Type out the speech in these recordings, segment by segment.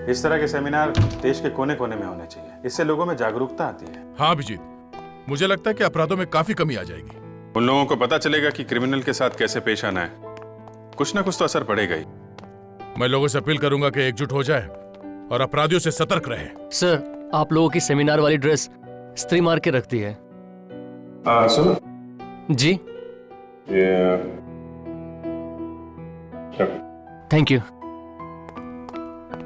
इस तरह के सेमिनार देश के कोने कोने में होने चाहिए। इससे लोगों में जागरूकता आती है। हाँ अभिजीत, मुझे लगता है कि अपराधों में काफी कमी आ जाएगी। उन लोगों को पता चलेगा कि क्रिमिनल के साथ कैसे पेश आना है। कुछ ना कुछ तो असर पड़ेगा ही। मैं लोगों से अपील करूंगा कि एकजुट हो जाए और अपराधियों से सतर्क रहे। सर, आप लोगों की सेमिनार वाली ड्रेस स्त्री मार के रखती है। सुनो जी, थैंक यू।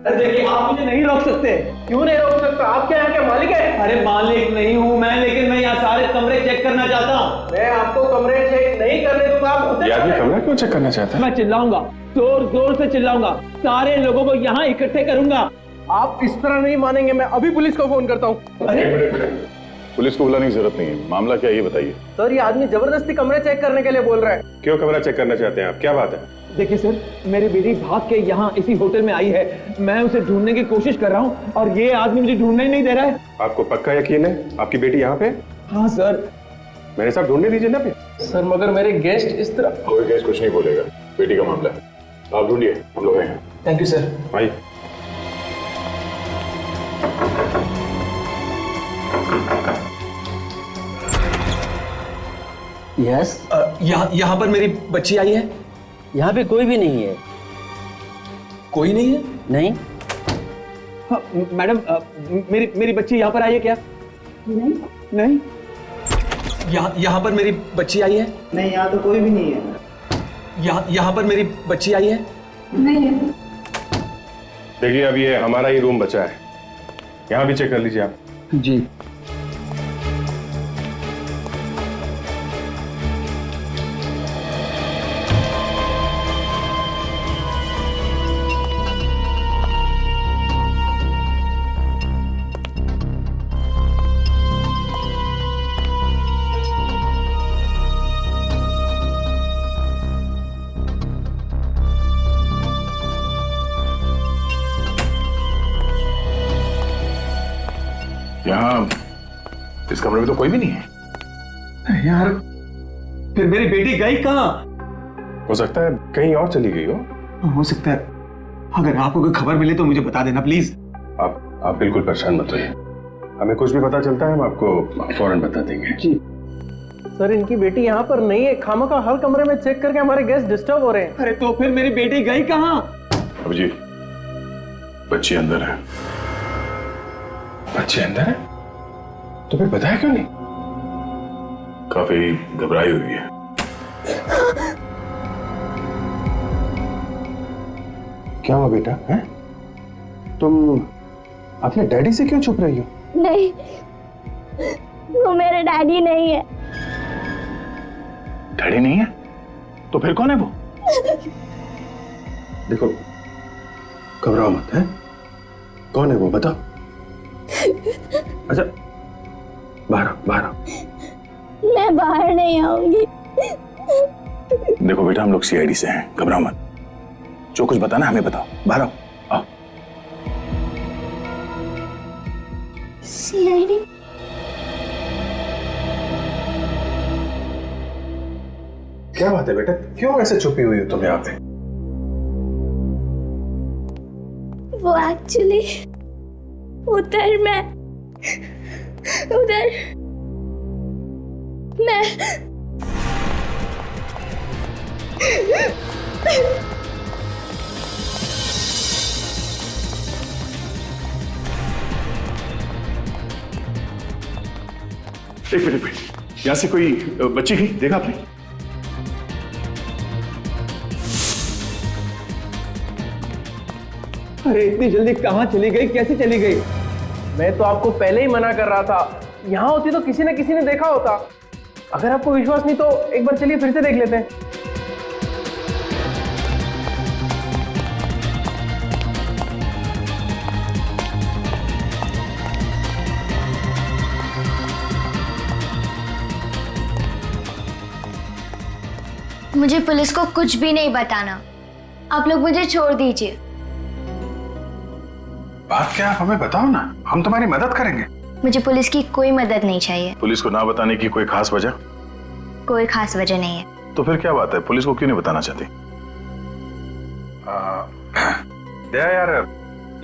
देखिए, आप मुझे नहीं रोक सकते। क्यों नहीं रोक सकते? आप क्या यहाँ के मालिक हैं? अरे मालिक नहीं हूँ मैं, लेकिन मैं यहाँ सारे कमरे चेक करना चाहता हूँ। मैं आपको कमरे चेक नहीं करने दूंगा। ये आदमी कमरा क्यों चेक करना चाहता है? मैं चिल्लाऊंगा, जोर जोर से चिल्लाऊंगा, सारे लोगों को यहाँ इकट्ठे करूंगा। आप इस तरह नहीं मानेंगे। मैं अभी पुलिस को फोन करता हूँ। अरे पुलिस को बुलाने की जरूरत नहीं है। मामला क्या है ये बताइए। सर, ये आदमी जबरदस्ती कमरे चेक करने के लिए बोल रहा है। क्यों कमरा चेक करना चाहते हैं आप? क्या बात है? देखिए सर, मेरी बेटी भाग के यहाँ इसी होटल में आई है। मैं उसे ढूंढने की कोशिश कर रहा हूँ और ये आदमी मुझे ढूंढने ही नहीं दे रहा है। आपको पक्का यकीन है आपकी बेटी यहाँ पे? हाँ सर। मेरे साथ ढूंढने दीजिए ना। सर मगर मेरे गेस्ट इस तरह। कोई गेस्ट कुछ नहीं बोलेगा, बेटी का मामला है। आप ढूंढिए, हम लोग हैं। Thank you sir. आइए। यस, यहाँ पर मेरी बच्ची आई है। यहाँ पे कोई भी नहीं है। कोई नहीं है? नहीं। हाँ, मैडम, मेरी बच्ची यहाँ पर आई है क्या? नहीं नहीं। यहाँ पर मेरी बच्ची आई है? नहीं, यहाँ तो कोई भी नहीं है। यहाँ पर मेरी बच्ची आई है? नहीं है। देखिए, अब ये हमारा ही रूम बचा है, यहाँ भी चेक कर लीजिए आप। जी। यहाँ इस कमरे में तो कोई भी नहीं है। यार, फिर मेरी बेटी गई कहाँ? हो सकता है कहीं और चली गई हो। हो सकता है। अगर आपको कोई खबर मिले तो मुझे बता देना प्लीज। आप बिल्कुल परेशान मत होइए। हमें कुछ भी पता चलता है हम आपको फौरन बता देंगे। जी। सर, इनकी बेटी यहाँ पर नहीं है। खामखा हर कमरे में चेक करके हमारे गेस्ट डिस्टर्ब हो रहे हैं। अरे तो फिर मेरी बेटी गई कहाँ? अभिजीत, बच्ची अंदर है। बच्चे अंदर है? तो फिर बताया क्यों नहीं? काफी घबराई हुई है। क्या हुआ बेटा? हैं? तुम अपने डैडी से क्यों छुप रही हो? नहीं, वो मेरे डैडी नहीं है। डैडी नहीं है? तो फिर कौन है वो? देखो, घबराओ मत। है कौन है वो बताओ। अच्छा, बाहर आओ। मैं बाहर नहीं आऊंगी। देखो बेटा, हम लोग सीआईडी से हैं, घबराओ मत। जो कुछ बताना हमें बताओ। बाहर आओ। सीआईडी? क्या बात है बेटा, क्यों ऐसे छुपी हुई हो तुम यहाँ पे? वो एक्चुअली उधर मैं एक मिनट, यहाँ से कोई बच्ची गई, देखा आपने? अरे इतनी जल्दी कहाँ चली गई? कैसे चली गई? मैं तो आपको पहले ही मना कर रहा था। यहाँ होती तो किसी न किसी ने देखा होता। अगर आपको विश्वास नहीं तो एक बार चलिए फिर से देख लेते हैं। मुझे पुलिस को कुछ भी नहीं बताना। आप लोग मुझे छोड़ दीजिए। बात क्या है हमें बताओ ना, हम तुम्हारी मदद करेंगे। मुझे पुलिस की कोई मदद नहीं चाहिए। पुलिस को ना बताने की कोई खास वजह? कोई खास वजह नहीं है। तो फिर क्या बात है, पुलिस को क्यों नहीं बताना चाहती? दया यार,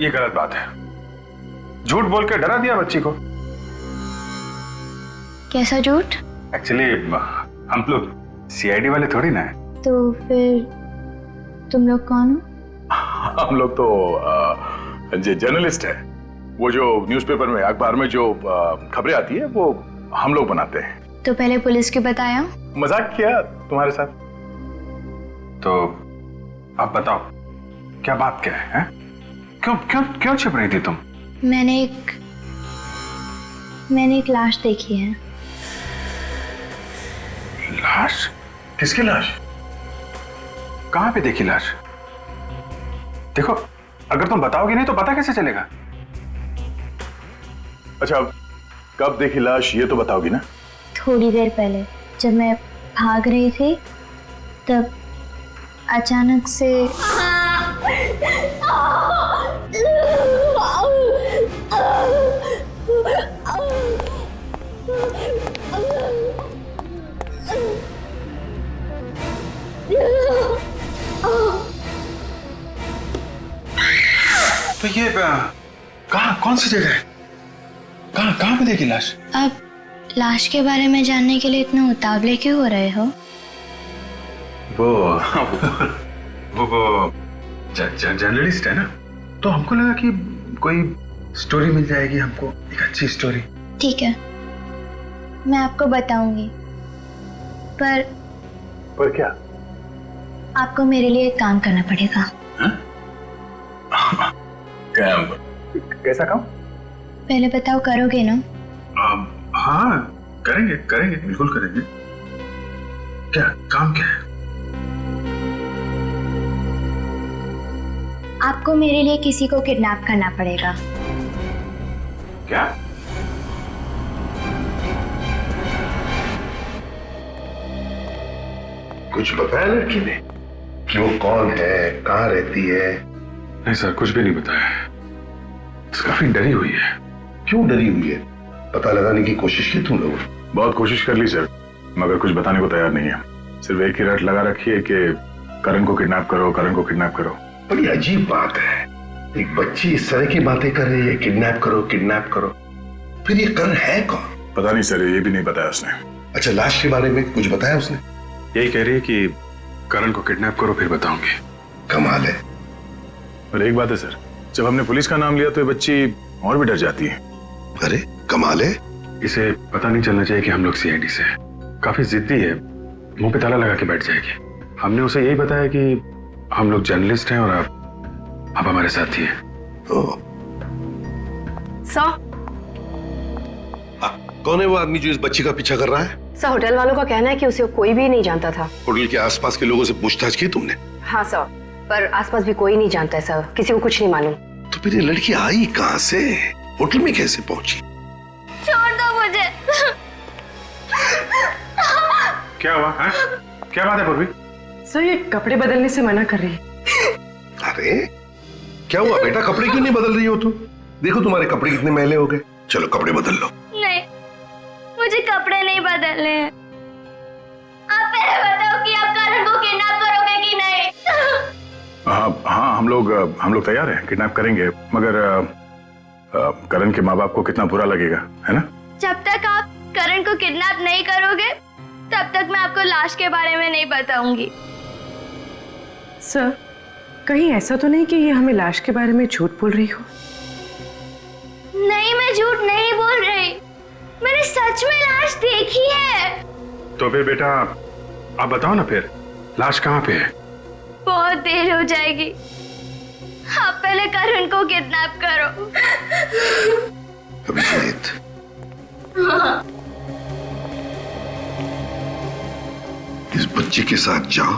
ये गलत बात है। झूठ बोल के डरा दिया बच्ची को। कैसा झूठ? एक्चुअली हम लोग सीआईडी वाले थोड़ी ना है। तो फिर तुम लोग कौन हो? हम लोग तो जर्नलिस्ट है। वो जो न्यूज़पेपर में, अखबार में जो खबरें आती है वो हम लोग बनाते हैं। तो पहले पुलिस को बताया? मजाक किया तुम्हारे साथ। तो आप बताओ, क्या बात क्या है, हैं? क्यों क्यों क्यों छिप रही थी तुम? मैंने एक लाश देखी है। लाश? किसकी लाश? कहां पे देखी लाश? देखो, अगर तुम बताओगे नहीं तो पता कैसे चलेगा? अच्छा, कब देखी लाश ये तो बताओगी ना? थोड़ी देर पहले जब मैं भाग रही थी तब अचानक से तो ये कहाँ, कौन सी जगह है? कहाँ कहाँ पे देखी लाश? अब लाश के बारे में जानने के लिए इतने उतावले क्यों हो रहे हो? वो जर्नलिस्ट है ना, तो हमको लगा कि कोई स्टोरी मिल जाएगी हमको, एक अच्छी स्टोरी। ठीक है, मैं आपको बताऊंगी, पर क्या? आपको मेरे लिए एक काम करना पड़ेगा। काम? कैसा काम? पहले बताओ, करोगे ना? हाँ, करेंगे करेंगे, बिल्कुल करेंगे। क्या काम क्या है? आपको मेरे लिए किसी को किडनैप करना पड़ेगा। क्या? कुछ बताया लड़की ने कि वो कौन है, कहाँ रहती है? नहीं सर, कुछ भी नहीं बताया। काफी डरी हुई है। क्यों डरी हुई है? पता लगाने की कोशिश की तुम लोगों? बहुत कोशिश कर ली सर, मगर कुछ बताने को तैयार नहीं है। सिर्फ एक ही रट लगा रखी है कि करण को किडनैप करो, करण को किडनैप करो। बड़ी अजीब बात है, एक बच्ची इस तरह की बातें कर रही है, किडनैप करो किडनैप करो। फिर ये करण है कौन? पता नहीं सर, ये भी नहीं बताया उसने। अच्छा, लाश के बारे में कुछ बताया उसने? यही कह रही है कि करण को किडनैप करो फिर बताऊंगी। कमाल है। और एक बात है सर, जब हमने पुलिस का नाम लिया तो ये बच्ची और भी डर जाती है। अरे कमाल है। इसे पता नहीं चलना चाहिए कि हम लोग सीआईडी से हैं। काफी जिद्दी है, मुंह पे ताला लगा के बैठ जाएगी। हमने उसे यही बताया कि हम लोग जर्नलिस्ट हैं और आप हमारे साथी हैं। सर, कौन है वो आदमी जो इस बच्ची का पीछा कर रहा है? सर होटल वालों का कहना है कि उसे कोई भी नहीं जानता था। होटल के आसपास के लोगों से पूछताछ की तुमने? हाँ सर, पर आसपास भी कोई नहीं जानता है सर, किसी को कुछ नहीं मालूम। तो फिर ये लड़की आई कहाँ से, होटल में कैसे पहुंची? छोड़ दो मुझे। क्या हुआ है? क्या बात है पूर्वी? सर ये कपड़े बदलने से मना कर रही है। अरे क्या हुआ बेटा, कपड़े क्यों नहीं बदल रही हो तुम? देखो तुम्हारे कपड़े कितने मैले हो गए। चलो कपड़े बदल लो। नहीं, मुझे कपड़े नहीं बदलने हैं। आप पहले बताओ कि आप करण को किडनैप करोगे कि नहीं? हाँ, हम लोग तैयार हैं, किडनैप करेंगे, मगर करण के माँ बाप को कितना बुरा लगेगा, है ना? जब तक आप करण को किडनैप नहीं करोगे तब तक मैं आपको लाश के बारे में नहीं बताऊंगी। सर, कहीं ऐसा तो नहीं कि ये हमें लाश के बारे में झूठ बोल रही हो? नहीं, मैं झूठ नहीं बोल रही, मैंने सच में लाश देखी है। तो फिर बेटा आप बताओ ना, फिर लाश कहाँ पे है? बहुत देर हो जाएगी, आप पहले करण को किडनैप करो। अभिजीत, इस बच्चे के साथ जाओ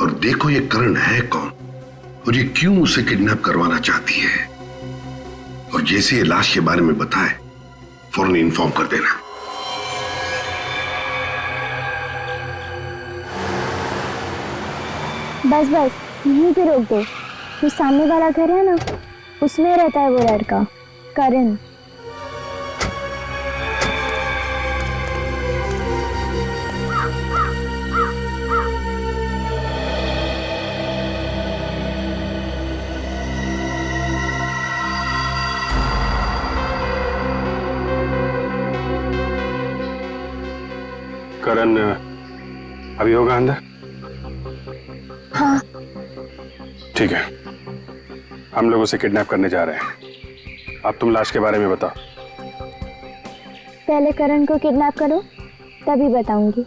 और देखो ये करण है कौन और ये क्यों उसे किडनैप करवाना चाहती है, और जैसे ये लाश के बारे में बताए फौरन इन्फॉर्म कर देना। बस बस यहीं पे रोक दो, जो सामने वाला घर है ना, उसमें रहता है वो लड़का करण। करण अभी होगा अंदर? हाँ। ठीक है, हम लोग उसे किडनैप करने जा रहे हैं। अब तुम लाश के बारे में बताओ। पहले करण को किडनैप करो, तभी बताऊंगी।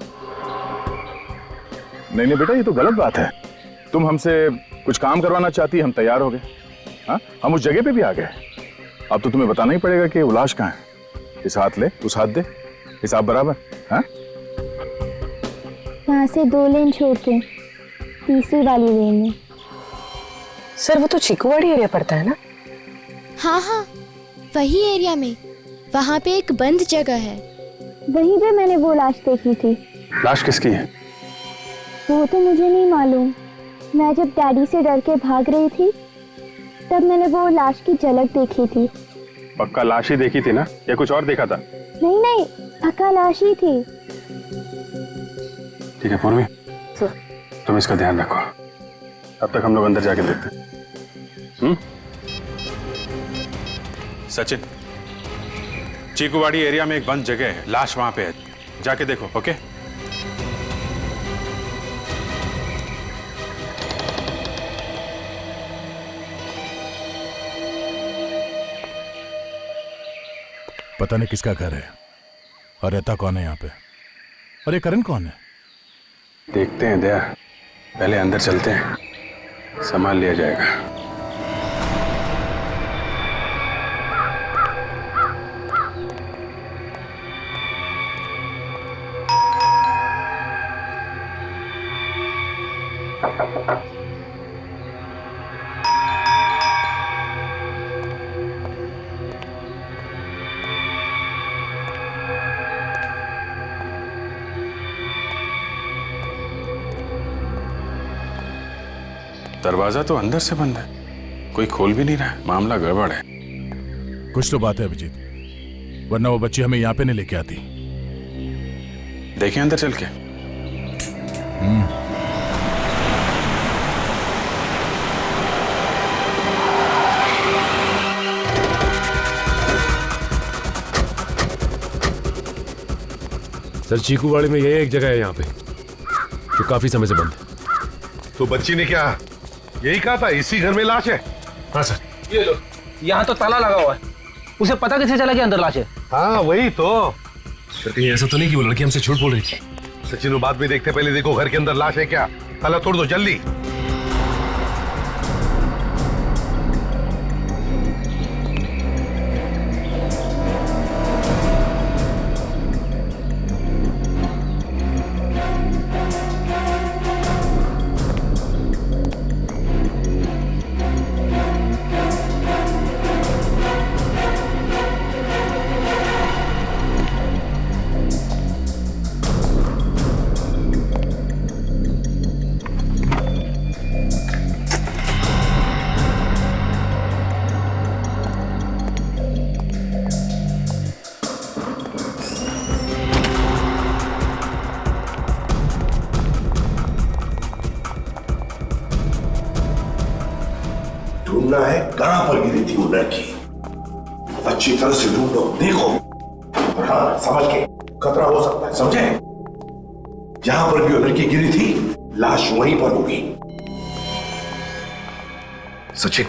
नहीं बेटा, ये तो गलत बात है। तुम हमसे कुछ काम करवाना चाहती, हम तैयार हो गए। हाँ, हम उस जगह पे भी आ गए। अब तो तुम्हें बताना ही पड़ेगा कि वो लाश कहाँ है। इस हाथ ले, उस हाथ दे, हिसाब बराबर। हाँ, यहाँ से 2 लेन छोड़ के तीसरी वाली लेन में। सर वो तो चिकुवाड़ी एरिया पड़ता है ना? हाँ हाँ, वही एरिया में। वहाँ पे एक बंद जगह है। वहीं पे मैंने वो लाश देखी थी। लाश किसकी है? वो तो मुझे नहीं मालूम। मैं जब डैडी से डर के भाग रही थी, तब मैंने वो लाश की झलक देखी थी। पक्का लाश ही देखी थी ना, या कुछ और देखा था? नहीं नहीं, पक्का लाश ही थी। ठीक है पूर्वी, तुम इसका ध्यान रखो। अब तक हम लोग अंदर जाके देखते हैं। सचिन, चीकुवाड़ी एरिया में एक बंद जगह है, लाश वहां पे है, जाके देखो। ओके? पता नहीं किसका घर है और रहता कौन है यहाँ पे। और ये करण कौन है? देखते हैं दया, पहले अंदर चलते हैं, संभाल लिया जाएगा। दरवाजा तो अंदर से बंद है, कोई खोल भी नहीं रहा है। मामला गड़बड़ है। कुछ तो बात है अभिजीत, वरना वो बच्ची हमें यहाँ पे नहीं लेके आती। देखें अंदर चल के। सर चीकुवाड़ी में ये एक जगह है यहाँ पे जो काफी समय से बंद है। तो बच्ची ने क्या यही कहा था, इसी घर में लाश है? हाँ सर। ये लो, यहाँ तो ताला लगा हुआ है। उसे पता कैसे चला कि अंदर लाश है? हाँ वही तो। सर कहीं ऐसा तो नहीं कि वो लड़की हमसे झूठ बोल रही थी? सचिन, बाद में देखते, पहले देखो घर के अंदर लाश है क्या। ताला तोड़ दो जल्दी। ढूंढना है कहां पर गिरी थी वो लड़की। अच्छी तरह से ढूंढो, देखो, और हाँ समझ के, खतरा हो सकता है, समझे? जहां पर भी वो लड़की गिरी थी, लाश वहीं पर होगी। सचिन,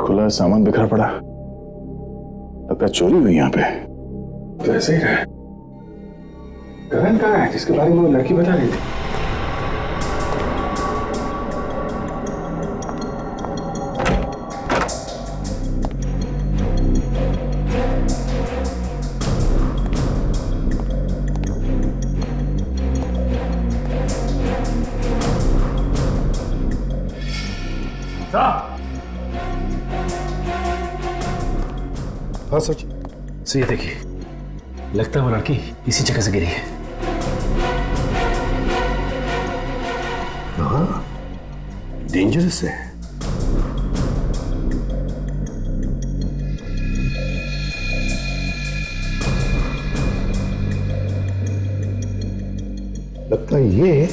खुला सामान बिखरा पड़ा, लगता है चोरी हुई यहाँ पे। तो ऐसे ही रहा। करण कहाँ है जिसके बारे में वो लड़की बता रही थी? हाँ सच। सो ये देखिए, लगता है वो लड़की इसी जगह से गिरी है। हाँ, डेंजरस है। लगता है ये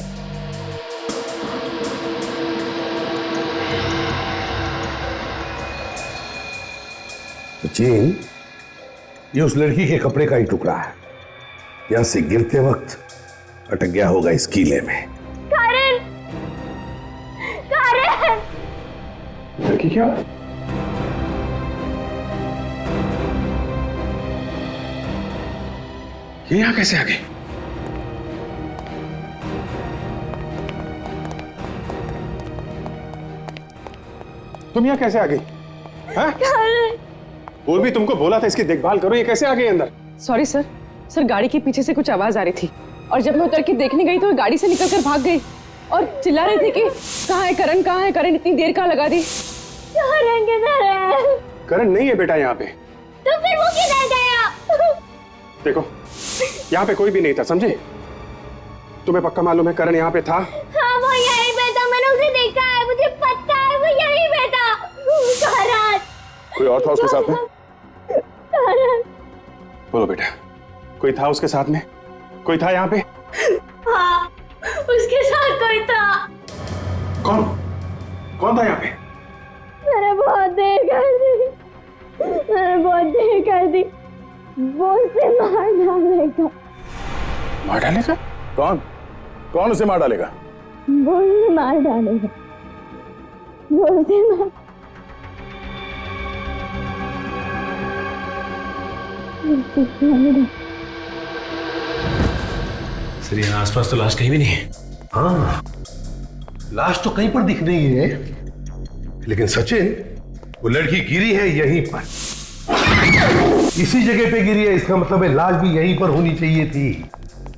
सचिन, ये उस लड़की के कपड़े का ही टुकड़ा है। यहां से गिरते वक्त अटक गया होगा इस कीले में। करण, करण, लड़की क्या? ये यहां कैसे आ गई? तुम यहां कैसे आ गई? और भी तुमको बोला था इसकी देखभाल करो, ये कैसे आ गई अंदर? सॉरी सर, गाड़ी के पीछे से कुछ आवाज आ रही थी और जब मैं उतर के देखने गई तो वो गाड़ी से निकलकर भाग गई और चिल्ला रही थी कि कहाँ है करण, कहाँ है करण, इतनी देर कहाँ लगा दी। करण किधर है? करण नहीं है बेटा यहाँ पे। तो फिर वो किधर गया? देखो, यहाँ पे कोई भी नहीं था, समझे? तुम्हें पक्का मालूम है करण यहाँ पे था? हाँ, वो यहीं पे था, मैंने उसे देखा है, मुझे पता है वो यहीं पे था। करण, कोई और था उसके साथ में? करण, बोलो बेटा, कोई था उसके साथ में? कोई था यहाँ पे? हाँ, उसके साथ कोई था। कौन? कौन था यहाँ पे? मैंने बहुत देर कर दी, मैंने बहुत देर कर दी। वो उसे मार डालेगा। मार डालेगा? कौन? कौन उसे मार डालेगा? वो उसे मार डालेगा। वो उसे मार। सर, यहाँ आसपास तो लाश कहीं भी नहीं है। हाँ, लाश तो कहीं पर दिख नहीं है, लेकिन सचिन, वो लड़की गिरी है यहीं पर, इसी जगह पे गिरी है। इसका मतलब है लाश भी यहीं पर होनी चाहिए थी,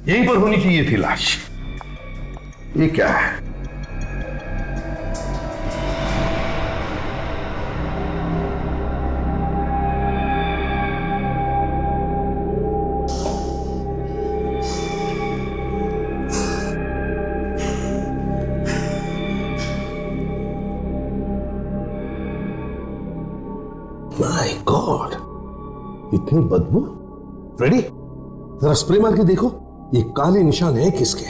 यहीं पर होनी चाहिए थी लाश। ये क्या है? माय गॉड, इतनी बदबू। फ्रेडी, जरा स्प्रे मार के देखो, ये काले निशान है किसके?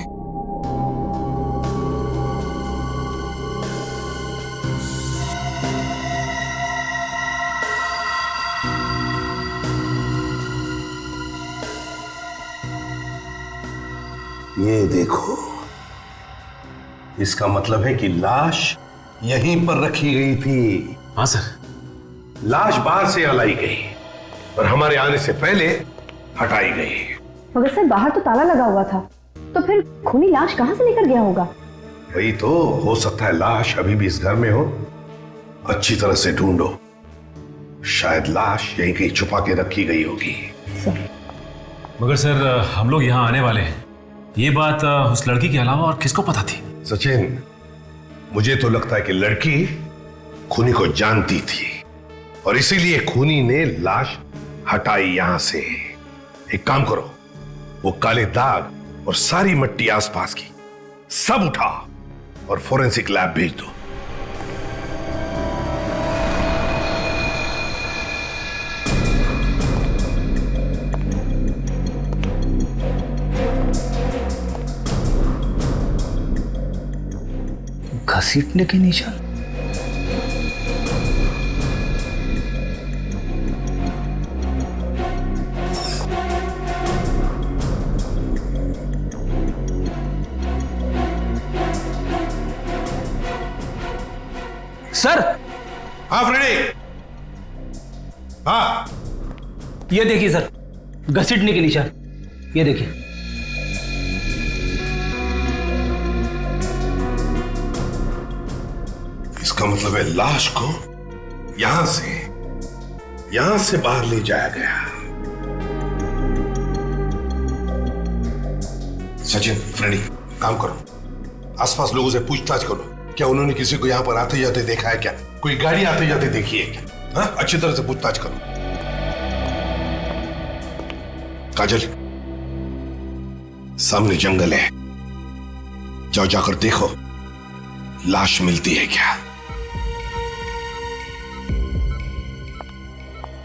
ये देखो, इसका मतलब है कि लाश यहीं पर रखी गई थी। हाँ सर। लाश बाहर से लाई गई और हमारे आने से पहले हटाई गई। मगर सर, बाहर तो ताला लगा हुआ था, तो फिर खूनी लाश कहां से लेकर गया होगा? वही तो, हो सकता है लाश अभी भी इस घर में हो। अच्छी तरह से ढूंढो, शायद लाश यहीं कहीं छुपा के रखी गई होगी। मगर सर, हम लोग यहाँ आने वाले हैं, ये बात उस लड़की के अलावा और किसको पता थी? सचिन, मुझे तो लगता है कि लड़की खूनी को जानती थी और इसीलिए खूनी ने लाश हटाई यहां से। एक काम करो, वो काले दाग और सारी मिट्टी आसपास की सब उठा और फोरेंसिक लैब भेज दो। घसीटने के निशान? सर, हाँ फ्रेडी, हाँ, ये देखिए सर, घसीटने के निशान, ये देखिए। इसका मतलब है लाश को यहां से बाहर ले जाया गया। सचिन, फ्रेंडी, काम करो, आसपास लोगों से पूछताछ करो, क्या उन्होंने किसी को यहां पर आते जाते देखा है क्या? कोई गाड़ी आते जाते देखी है क्या? हाँ, अच्छी तरह से पूछताछ करो। काजल, सामने जंगल है, जाओ जाकर देखो लाश मिलती है क्या।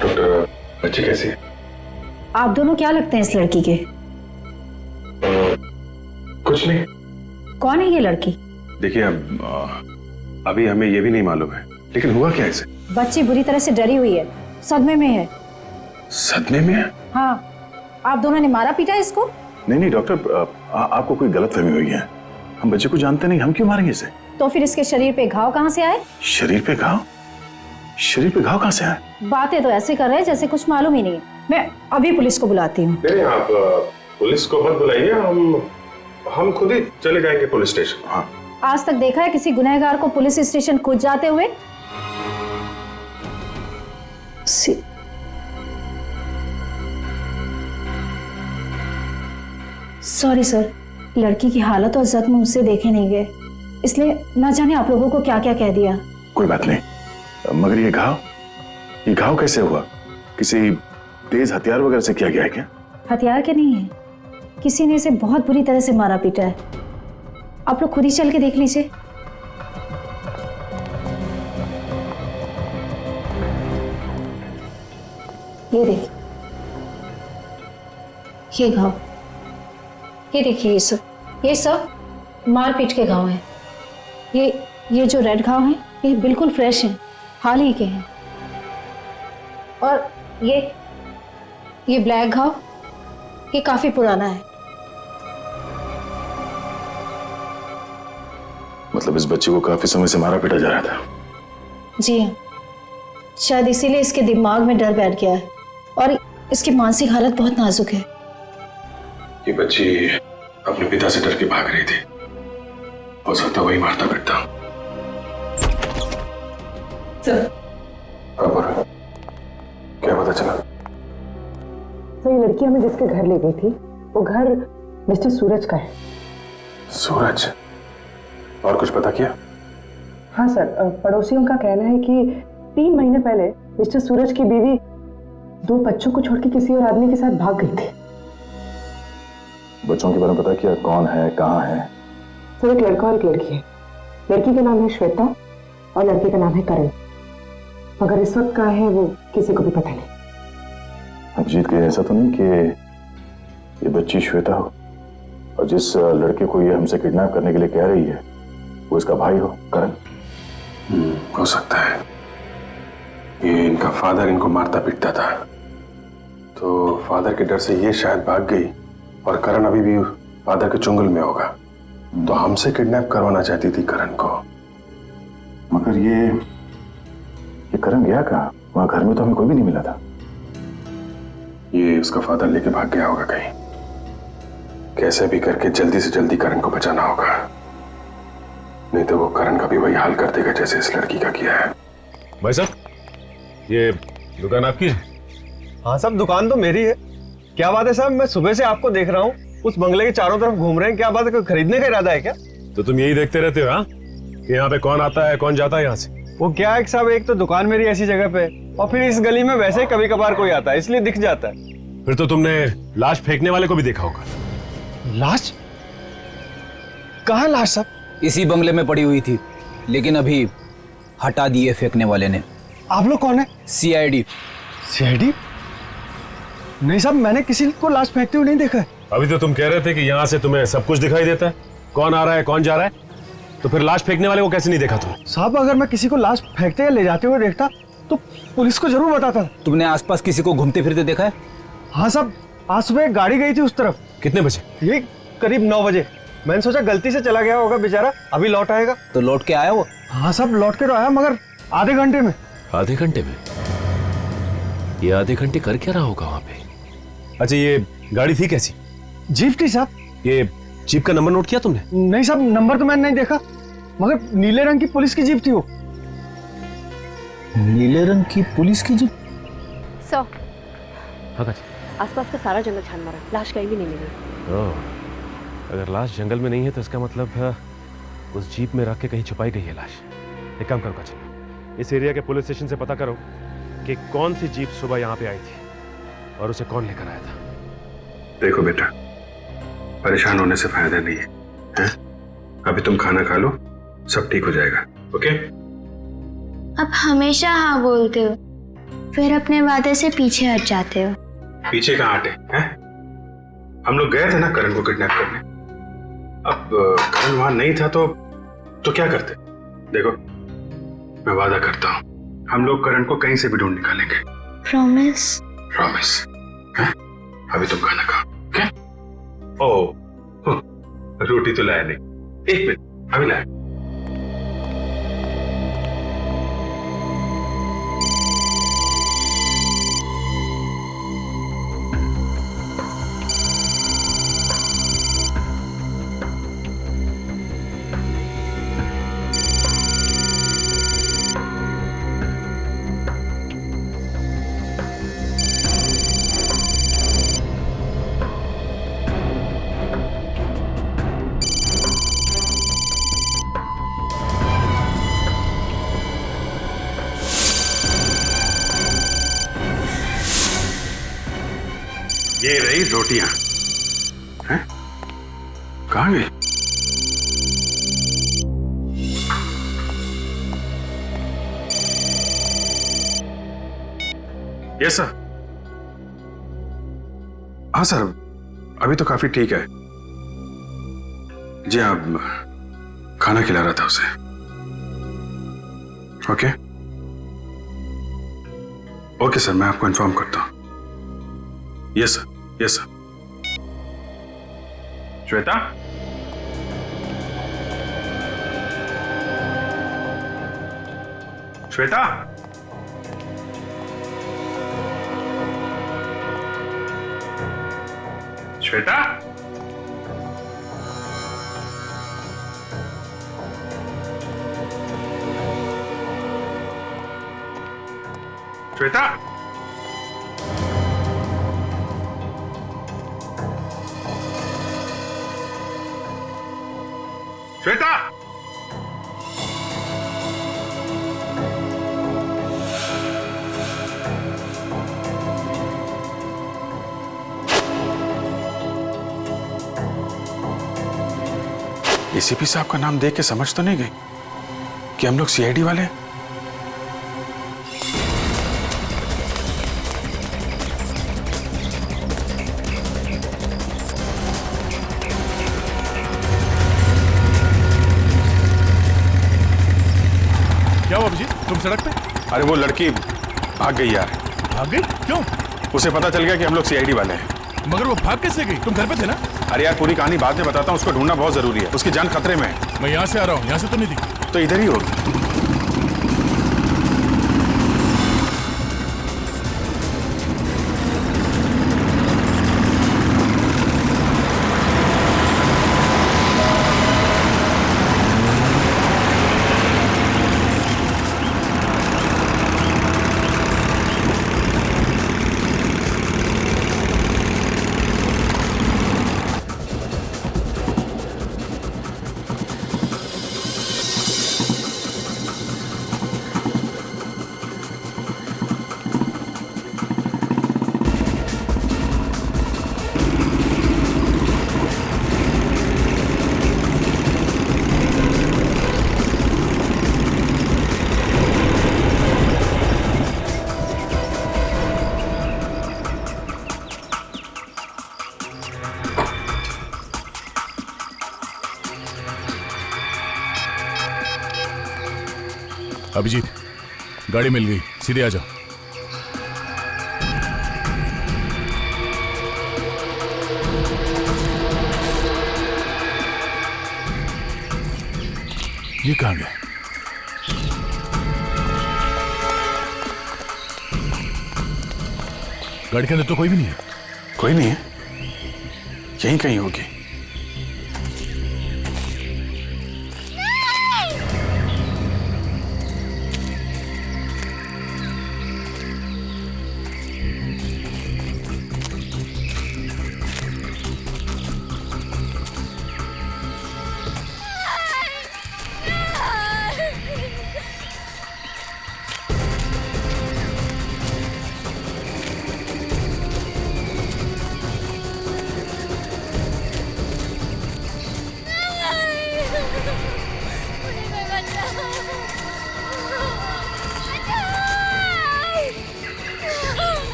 डॉक्टर, बच्ची कैसी है? आप दोनों क्या लगते हैं इस लड़की के? कुछ नहीं। कौन है ये लड़की? देखिए, अभी हमें ये भी नहीं मालूम है, लेकिन हुआ क्या इसे? बच्ची बुरी तरह से डरी हुई है, सदमे में है। सदमे में है? हाँ, आप दोनों ने मारा पीटा इसको? नहीं डॉक्टर, आपको कोई गलतफहमी हुई है। हम बच्चे को जानते नहीं, हम क्यों मारेंगे इसे? तो फिर इसके शरीर पे घाव कहाँ से आए? शरीर पे घाव कहाँ से आए? बातें तो ऐसे कर रहे हैं जैसे कुछ मालूम ही नहीं है। मैं अभी पुलिस को बुलाती हूँ। नहीं, आप पुलिस को मत बुलाइए, हम खुद ही चले जाएंगे पुलिस स्टेशन। हाँ। आज तक देखा है किसी गुनहगार को पुलिस स्टेशन खुद जाते हुए? सॉरी सर, लड़की की हालत और जख्म मुझसे देखे नहीं गए, इसलिए ना जाने आप लोगों को क्या क्या कह दिया। कोई बात नहीं, मगर ये घाव कैसे हुआ? किसी तेज हथियार वगैरह से किया गया है क्या? हथियार के नहीं है, किसी ने इसे बहुत बुरी तरह से मारा पीटा है। आप लोग खुद ही चल के देख लीजिए। ये देखिए, ये घाव, ये देखिए, ये सब मारपीट के घाव हैं। ये जो रेड घाव हैं, ये बिल्कुल फ्रेश हैं, हाल ही के हैं। और ये ब्लैक घाव, ये काफी पुराना है। मतलब इस बच्चे को काफी समय से मारा पीटा जा रहा था? जी हाँ, शायद इसीलिए इसके दिमाग में डर बैठ गया है और इसकी मानसिक हालत बहुत नाजुक है। ये बच्ची अपने पिता से डर के भाग रही थी, हो सकता वही मारता पीटता। सर, क्या पता चला? तो ये लड़की हमें जिसके घर ले गई थी, वो घर मिस्टर सूरज का है। सूरज? और कुछ पता किया? हाँ सर, पड़ोसियों का कहना है कि 3 महीने पहले मिस्टर सूरज की बीवी 2 बच्चों को छोड़ के किसी और आदमी के साथ भाग गई थी। बच्चों के बारे में पता किया? कौन है, कहाँ है? सर, एक लड़का और एक लड़की है। लड़की का नाम है श्वेता और लड़के का नाम है करण, मगर इस वक्त कहाँ है वो किसी को भी पता नहीं। अभिजीत, के ऐसा तो नहीं कि ये बच्ची श्वेता हो और जिस लड़के को ये हमसे किडनैप करने के लिए कह रही है वो इसका भाई हो, करण? हो सकता है। ये इनका फादर इनको मारता पीटता था, तो फादर के डर से ये शायद भाग गई और करण अभी भी फादर के चुंगल में होगा, तो हमसे किडनैप करवाना चाहती थी करण को। मगर ये करण गया कहाँ? वहां घर में तो हमें कोई भी नहीं मिला था। ये उसका फादर लेके भाग गया होगा कहीं। कैसे भी करके जल्दी से जल्दी करण को बचाना होगा, नहीं तो वो करण का भी वही हाल कर देगा जैसे इस लड़की का किया है। भाई साहब, ये दुकान आपकी है? हाँ साहब, दुकान तो मेरी है। क्या बात है साहब, मैं सुबह से आपको देख रहा हूँ, उस बंगले के चारों तरफ घूम रहे हैं। क्या बात है, कोई खरीदने का इरादा है क्या? तो तुम यही देखते रहते हो हाँ, कि यहाँ पे कौन आता है कौन जाता है यहाँ से? वो क्या है साहब, एक तो दुकान मेरी ऐसी जगह पे और फिर इस गली में वैसे ही कभी कभार कोई आता है, इसलिए दिख जाता है। फिर तो तुमने लाश फेंकने वाले को भी देखा होगा। लाश? कहाँ लाश साहब? इसी बंगले में पड़ी हुई थी, लेकिन अभी हटा दिए फेंकने वाले ने। आप लोग कौन है? सीआईडी। सीआईडी? नहीं साहब, मैंने किसी को लाश फेंकते हुए नहीं देखा है। अभी तो तुम कह रहे थे कि यहाँ से तुम्हें सब कुछ दिखाई देता है, कौन आ रहा है कौन जा रहा है, तो फिर लाश फेंकने वाले को कैसे नहीं देखा तुम? साहब, अगर मैं किसी को लाश फेंकते या ले जाते हुए देखता तो पुलिस को जरूर बताता। तुमने आसपास किसी को घूमते फिरते देखा है? हाँ साहब, आज सुबह एक गाड़ी गई थी उस तरफ। कितने बजे? ये करीब 9 बजे। मैंने सोचा गलती से चला गया होगा बेचारा, अभी लौट आएगा। तो लौट के आया वो? हाँ साहब, लौट के तो आया, मगर आधे घंटे में। आधे घंटे में? ये आधे घंटे कर क्या रहा होगा वहां पे? अच्छा, ये गाड़ी थी कैसी? जीप थी साहब। ये जीप का नंबर नोट किया तुमने? नहीं साहब, नंबर तो मैंने नहीं देखा, मगर नीले रंग की पुलिस की जीप थी वो। नीले रंग की पुलिस की जीप? सौ आसपास का सारा जंगल छान मारा, लाश कहीं भी नहीं मिली। अगर लाश जंगल में नहीं है तो इसका मतलब उस जीप में रख के कहीं छुपाई गई है लाश। एक काम करो काजल, इस एरिया के पुलिस स्टेशन से पता करो कि कौन सी जीप सुबह यहाँ पे आई थी और उसे कौन लेकर आया था। देखो बेटा, परेशान होने से फायदा नहीं है, हैं? अभी तुम खाना खा लो, सब ठीक हो जाएगा। ओके? अब हमेशा हाँ बोलते हो, फिर अपने वादे से पीछे हट जाते हो। पीछे कहाँ हटे हैं? हम लोग गए थे ना करण को किडनैप करने। अब करण वहां नहीं था तो क्या करते? देखो, मैं वादा करता हूँ हम लोग करण को कहीं से भी ढूंढ निकालेंगे। प्रॉमिस? प्रॉमिस। अभी तुम खाना खाओ। ओके? ओह, रोटी तो लाया नहीं। एक मिनट, अभी लाया। ये रही रोटियां। हैं? कहाँ गई? Yes sir. हाँ सर, अभी तो काफी ठीक है जी। आप खाना खिला रहा था उसे। ओके ओके सर, मैं आपको इन्फॉर्म करता हूं। Yes sir, yes sir. Shweta, Shweta, Shweta, Shweta, Shweta, ACP साहब का नाम देख के समझ तो नहीं गई कि हम लोग सीआईडी वाले हैं? क्या हुआ अभिजीत, तुम सड़क पे? अरे वो लड़की भाग गई यार। भाग गई? क्यों? उसे पता चल गया कि हम लोग सीआईडी वाले हैं। मगर वो भाग कैसे गई? तुम घर पे थे ना? अरे यार, पूरी कहानी बाद में बताता हूँ, उसको ढूंढना बहुत जरूरी है, उसकी जान खतरे में है। मैं यहाँ से आ रहा हूँ, यहाँ से तो नहीं दिखी। तो इधर ही होगी। अभिजीत, गाड़ी मिल गई, सीधे आ जाओ। ये कहाँ गए? गाड़ी के अंदर तो कोई भी नहीं है। कोई नहीं है? यहीं कहीं होगी।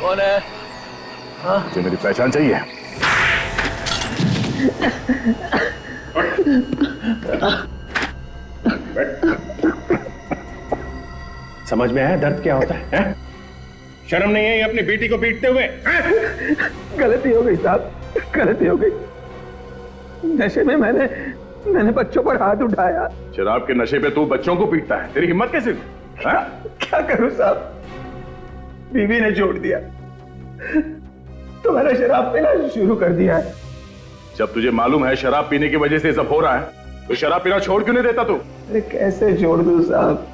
कौन है? मुझे मेरी पहचान चाहिए। समझ में आया दर्द क्या होता है? शर्म नहीं है अपनी बेटी को पीटते हुए? गलती हो गई साहब, गलती हो गई। नशे में मैंने बच्चों पर हाथ उठाया। शराब के नशे पे तू बच्चों को पीटता है, तेरी हिम्मत कैसे हुई? क्या करूं साहब, बीवी ने छोड़ दिया तो मैंने शराब पीना शुरू कर दिया है। जब तुझे मालूम है शराब पीने की वजह से सब हो रहा है तो शराब पीना छोड़ क्यों नहीं देता तू? अरे कैसे छोड़ दूं साहब,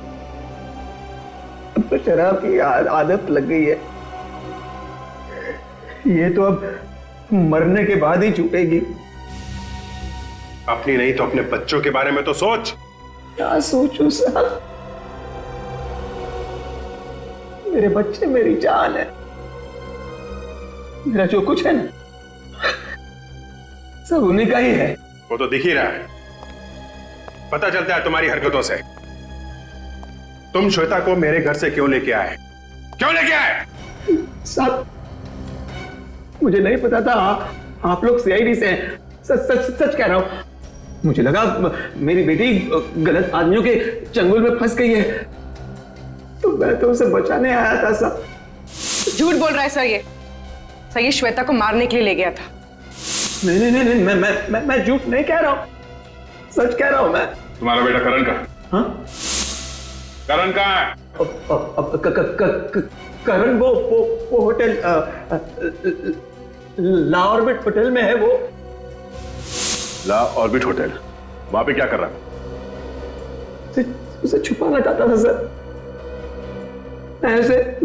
अब तो शराब की आदत लग गई है। ये तो अब मरने के बाद ही छूटेगी। अपनी नहीं तो अपने बच्चों के बारे में तो सोच। क्या सोचूं साहब, मेरे बच्चे मेरी जान है। मेरा जो कुछ है ना सब उन्हीं का ही है। वो तो दिख ही रहा है, पता चलता है तुम्हारी हरकतों से। तुम श्वेता को मेरे घर से क्यों लेके आए? क्यों लेके आए? साहब मुझे नहीं पता था आप लोग सीआईडी से हैं। सच कह रहा हूं, मुझे लगा मेरी बेटी गलत आदमियों के चंगुल में फंस गई है तो मैं तो उसे बचाने आया था साहब। झूठ बोल रहा है सर ये श्वेता को मारने के लिए ले गया था। नहीं, मैं झूठ नहीं कह रहा हूं, सच कह रहा हूं मैं। तुम्हारा बेटा करण का? हाँ? करण कहाँ है? करण वो होटल ला ऑर्बिट होटल में है। वो ला ऑर्बिट होटल, वहां पे क्या कर रहा है? उसे छुपाना चाहता था सर, मैं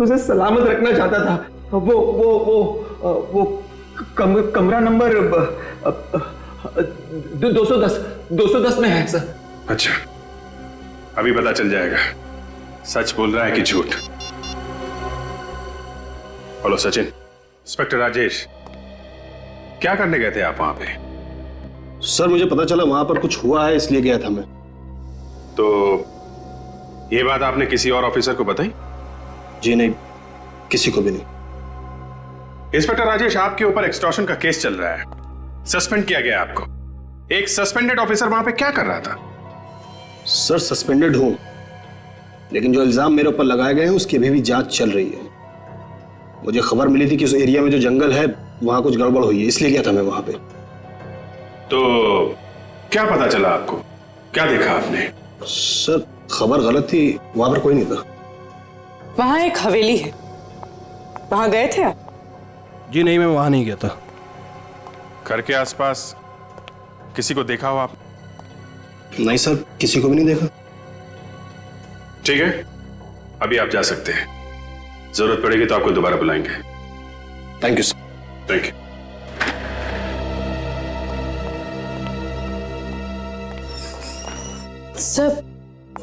उसे सलामत रखना चाहता था। वो कमरा नंबर 210 में है सर। अच्छा, अभी पता चल जाएगा सच बोल रहा है कि झूठ। बोलो सचिन। इंस्पेक्टर राजेश, क्या करने गए थे आप वहां पे? सर मुझे पता चला वहां पर कुछ हुआ है, इसलिए गया था मैं। तो ये बात आपने किसी और ऑफिसर को बताई? जी नहीं, किसी को भी नहीं। इंस्पेक्टर राजेश, आपके ऊपर एक्सटॉर्शन का केस चल रहा है, सस्पेंड किया गया आपको। एक सस्पेंडेड ऑफिसर वहां पे क्या कर रहा था? सर सस्पेंडेड हूं, लेकिन जो इल्जाम मेरे ऊपर लगाए गए हैं उसकी अभी भी जांच चल रही है। मुझे खबर मिली थी कि उस एरिया में जो जंगल है वहां कुछ गड़बड़ हुई है, इसलिए गया था मैं वहां पे। तो क्या पता चला आपको? क्या देखा आपने? सर खबर गलत थी, वहां पर कोई नहीं था। वहां एक हवेली है, वहां गए थे आप? जी नहीं, मैं वहां नहीं गया था। घर के आसपास किसी को देखा हो आप? नहीं सर, किसी को भी नहीं देखा। ठीक है, अभी आप जा सकते हैं। जरूरत पड़ेगी तो आपको दोबारा बुलाएंगे। Thank you sir. Thank you. Sir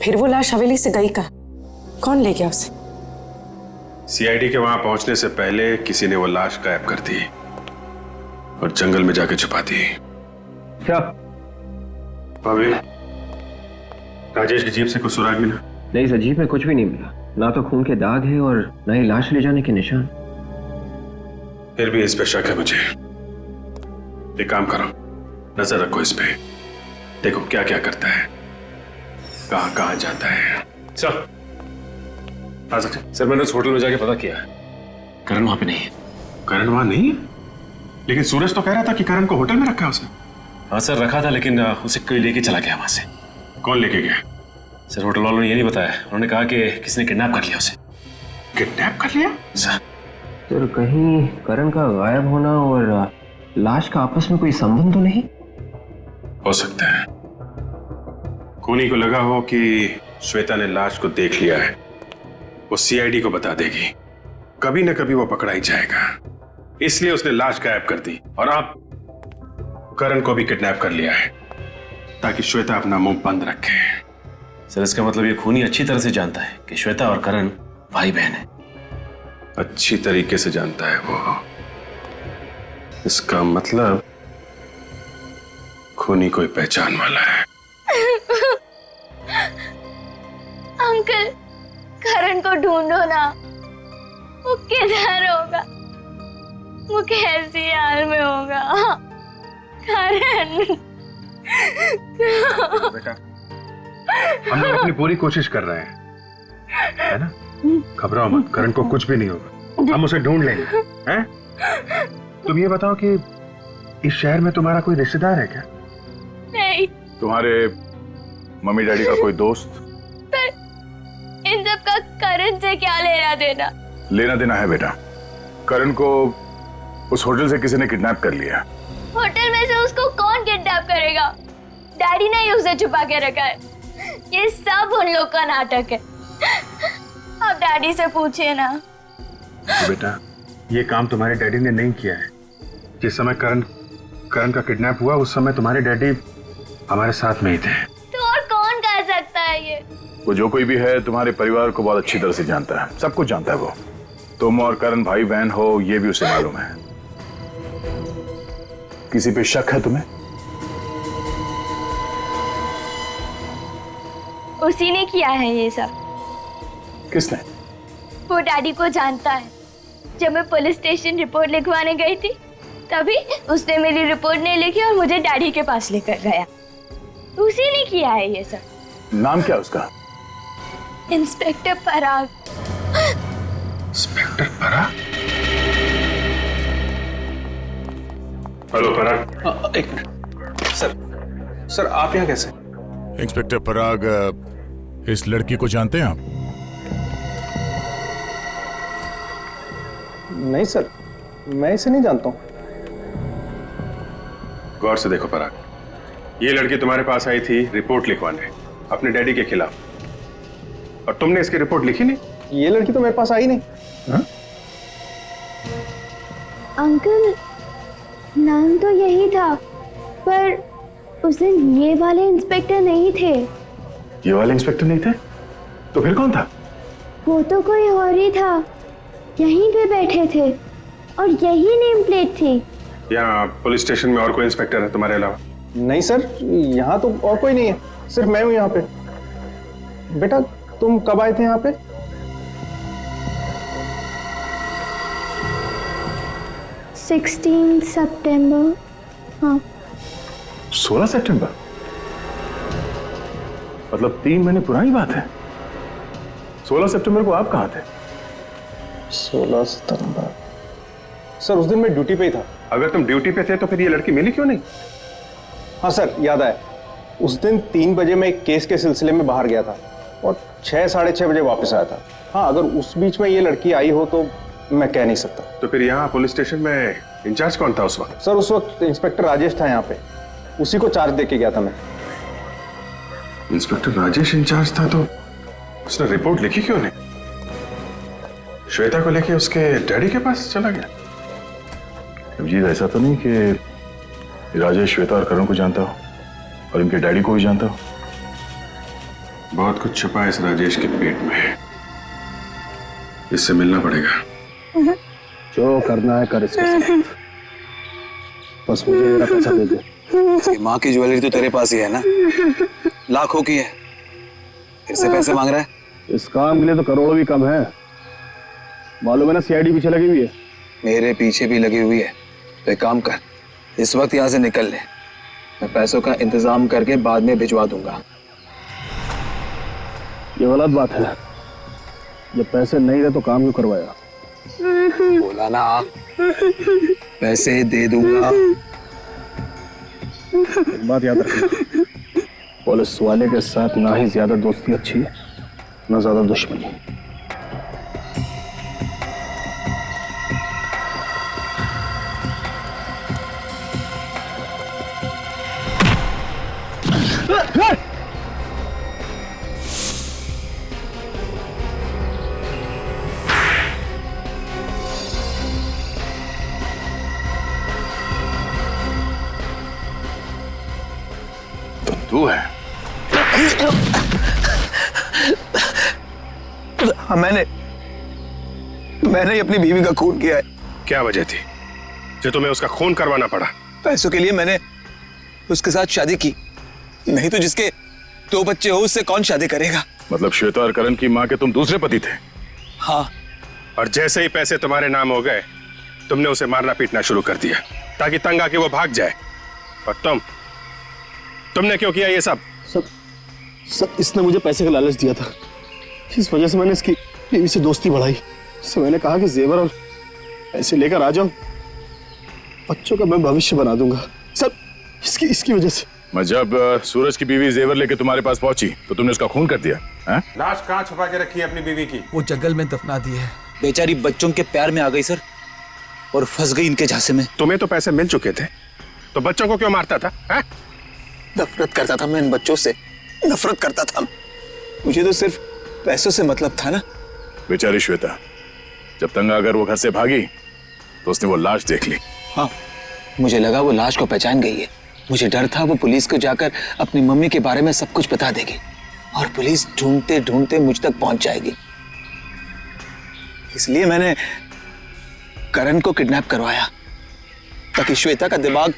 फिर वो लाश हवेली से गई कहाँ? कौन ले गया उसे? सीआईडी के वहां पहुंचने से पहले किसी ने वो लाश गायब कर दी और जंगल में जाके छुपा दी। क्या भाभी, राजेश की जीप से कुछ सुराग मिला? नहीं सर, जीप में कुछ भी नहीं मिला। ना तो खून के दाग है और ना ही लाश ले जाने के निशान। फिर भी इस पे शक है मुझे। एक काम करो, नजर रखो इस पे, देखो क्या क्या करता है, कहां कहां जाता है। सर आ सकते? सर मैंने उस होटल में जाके पता किया है, करण वहां पे नहीं है। करण वहां नहीं है? लेकिन सूरज तो कह रहा था कि करण को होटल में रखा है उसने। हाँ सर रखा था, लेकिन उसे कोई लेके चला गया वहां से। कौन लेके गया? सर होटल वालों ने ये नहीं बताया, उन्होंने कहा कि किसी ने किडनैप कर लिया उसे। किडनैप कर लिया? सर तो कहीं करण का गायब होना और लाश का आपस में कोई संबंध तो नहीं? हो सकता है खूनी को लगा हो कि श्वेता ने लाश को देख लिया है, वो सीआईडी को बता देगी, कभी न कभी वो पकड़ा ही जाएगा, इसलिए उसने लाश गायब कर दी। और आप करण को भी किडनैप कर लिया है ताकि श्वेता अपना मुंह बंद रखे। सर इसका मतलब ये खूनी अच्छी तरह से जानता है कि श्वेता और करण भाई बहन है। अच्छी तरीके से जानता है वो। इसका मतलब खूनी कोई पहचान वाला है। अंकल, करण को ढूंढो ना, वो किधर होगा, वो कैसी हाल में होगा। करण बेटा, हम लोग अपनी पूरी कोशिश कर रहे हैं, है ना? घबराओ मत, करण को कुछ भी नहीं होगा, हम उसे ढूंढ लेंगे, हैं? तुम ये बताओ कि इस शहर में तुम्हारा कोई रिश्तेदार है क्या? नहीं। तुम्हारे मम्मी डैडी का कोई दोस्त? पर इन सब का करण से क्या लेना देना? लेना देना है बेटा, करण को उस होटल से किसी ने किडनैप कर लिया। होटल में से उसको कौन किडनैप करेगा? डैडी ने ही उसे छुपा के रखा है। ये सब उन लोग का नाटक है। आप डैडी से पूछिए ना। तो बेटा, ये काम तुम्हारे डैडी ने नहीं किया है। जिस समय करण का किडनैप हुआ उस समय तुम्हारे डैडी हमारे साथ में ही थे। तो और कौन कह सकता है ये? वो जो कोई भी है तुम्हारे परिवार को बहुत अच्छी तरह से जानता है, सब कुछ जानता है वो। तुम और करण भाई बहन हो ये भी उसे मालूम है। किसी पे शक है तुम्हें? उसी ने किया है ये सब। किसने? वो डैडी को जानता है। जब मैं पुलिस स्टेशन रिपोर्ट लिखवाने गई थी तभी उसने मेरी रिपोर्ट नहीं लिखी और मुझे डैडी के पास लेकर गया। उसी ने किया है ये सब। नाम क्या उसका? इंस्पेक्टर पराग। इंस्पेक्टर पराग? हेलो पराग। एक मिनट सर, आप यहाँ कैसे? इंस्पेक्टर पराग, इस लड़की को जानते हैं आप? नहीं सर, मैं इसे नहीं जानता हूँ। गौर से देखो पराग, ये लड़की तुम्हारे पास आई थी रिपोर्ट लिखवाने अपने डैडी के खिलाफ, और तुमने इसकी रिपोर्ट लिखी नहीं। ये लड़की तो मेरे पास आई नहीं। हा? अंकल, नाम तो यही था, पर उस दिन ये वाले इंस्पेक्टर नहीं थे। ये वाले इंस्पेक्टर नहीं थे? तो फिर कौन था? वो तो कोई और ही था। यहीं पे बैठे थे और यही नेम प्लेट थी। यहाँ पुलिस स्टेशन में और कोई इंस्पेक्टर है तुम्हारे अलावा? नहीं सर, यहाँ तो और कोई नहीं है, सिर्फ मैं हूँ यहाँ पे। बेटा तुम कब आए थे यहाँ पे? सितंबर। हाँ 16 सितंबर? मतलब 3 महीने पुरानी बात है। 16 सितंबर को आप कहाँ थे? 16 सितंबर सर, उस दिन मैं ड्यूटी पे ही था। अगर तुम ड्यूटी पे थे तो फिर ये लड़की मिली क्यों नहीं? हाँ सर, याद आया। उस दिन 3 बजे मैं एक केस के सिलसिले में बाहर गया था और 6 साढ़े 6 बजे वापस आया था। हाँ, अगर उस बीच में ये लड़की आई हो तो मैं कह नहीं सकता। तो फिर यहाँ पुलिस स्टेशन में इंचार्ज कौन था उस वक्त? सर उस वक्त इंस्पेक्टर राजेश था यहाँ पे, उसी को चार्ज देके गया था मैं। इंस्पेक्टर राजेश इंचार्ज था तो उसने रिपोर्ट लिखी क्यों नहीं? श्वेता को लेके उसके डैडी के पास चला गया? जी ऐसा तो नहीं कि राजेश श्वेता और करण को जानता हो और इनके डैडी को भी जानता हो? बहुत कुछ छुपा है इस राजेश के पेट में, इससे मिलना पड़ेगा। जो करना है कर इसके साथ, बस मुझे मेरा पैसा दे दे। इसकी माँ की ज्वेलरी तो तेरे पास ही है ना, लाखों की है, फिर से पैसे मांग रहा है? इस काम के लिए तो करोड़ों भी कम है। मालूम है ना, सीआईडी पीछे लगी हुई है। मेरे पीछे भी लगी हुई है। तो एक काम कर, इस वक्त यहाँ से निकल ले। मैं पैसों का इंतजाम करके बाद में भिजवा दूंगा। ये गलत बात है। जब पैसे नहीं रहे तो काम क्यों करवाया? बोला ना, पैसे दे दूंगा। एक बात याद रखना, पुलिस वाले के साथ ना ही ज्यादा दोस्ती अच्छी है, ना ज्यादा दुश्मनी। तू है? हाँ, मैंने ही अपनी बीवी का खून किया है। क्या वजह थी जो तुम्हें उसका खून करवाना पड़ा? पैसों के लिए मैंने उसके साथ शादी की। नहीं तो जिसके 2 बच्चे हो उससे कौन शादी करेगा? मतलब श्वेता और करण की माँ के तुम दूसरे पति थे? हाँ। और जैसे ही पैसे तुम्हारे नाम हो गए, तुमने उसे मारना पीटना शुरू कर दिया ताकि तंग आके वो भाग जाए। और तुमने क्यों किया ये सब? सब इसने मुझे पैसे का लालच दिया था। इस वजह से मैंने इसकी बीवी से दोस्ती बढ़ाई। इससे मैंने कहा कि जेवर और पैसे लेकर आ जाओ, बच्चों का मैं भविष्य बना दूंगा। सब इसकी वजह से। मैं जब सूरज की बीवी जेवर लेके तुम्हारे पास पहुंची तो तुमने उसका खून कर दिया है? लाश कहाँ छुपा के रखी है अपनी बीवी की? वो जंगल में दफना दी है। बेचारी बच्चों के प्यार में आ गई सर, और फंस गई इनके झांसे में। तुम्हें तो पैसे मिल चुके थे, तो बच्चों को क्यों मारता था? नफरत करता था मैं इन बच्चों से, नफरत करता था। मुझे तो सिर्फ पैसों से मतलब था ना। बेचारी श्वेता, जब तंगा अगर वो घर से भागी तो उसने वो लाश देख ली। हाँ, मुझे लगा वो लाश को पहचान गई है। मुझे डर था वो पुलिस को जाकर अपनी मम्मी के बारे में सब कुछ बता देगी और पुलिस ढूंढते ढूंढते मुझ तक पहुंच जाएगी। इसलिए मैंने करण को किडनैप करवाया ताकि श्वेता का दिमाग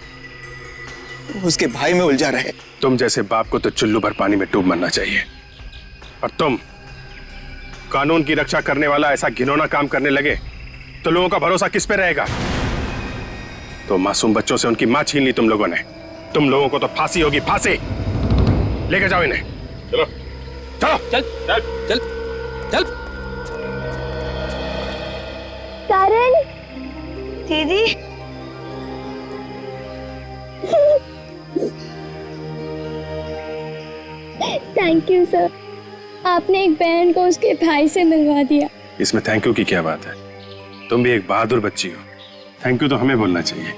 उसके भाई में उलझा रहे। तुम जैसे बाप को तो चुल्लू भर पानी में डूब मरना चाहिए। और तुम कानून की रक्षा करने वाला ऐसा घिनौना काम करने लगे तो लोगों का भरोसा किस पे रहेगा? तो मासूम बच्चों से उनकी मां छीन ली तुम लोगों ने। तुम लोगों को तो फांसी होगी, फांसी। लेके जाओ इन्हें। चलो चलो चल चल चल चल। करण दीदी, थैंक यू सर, आपने एक बहन को उसके भाई से मिलवा दिया। इसमें थैंक यू की क्या बात है? तुम भी एक बहादुर बच्ची हो, थैंक यू तो हमें बोलना चाहिए।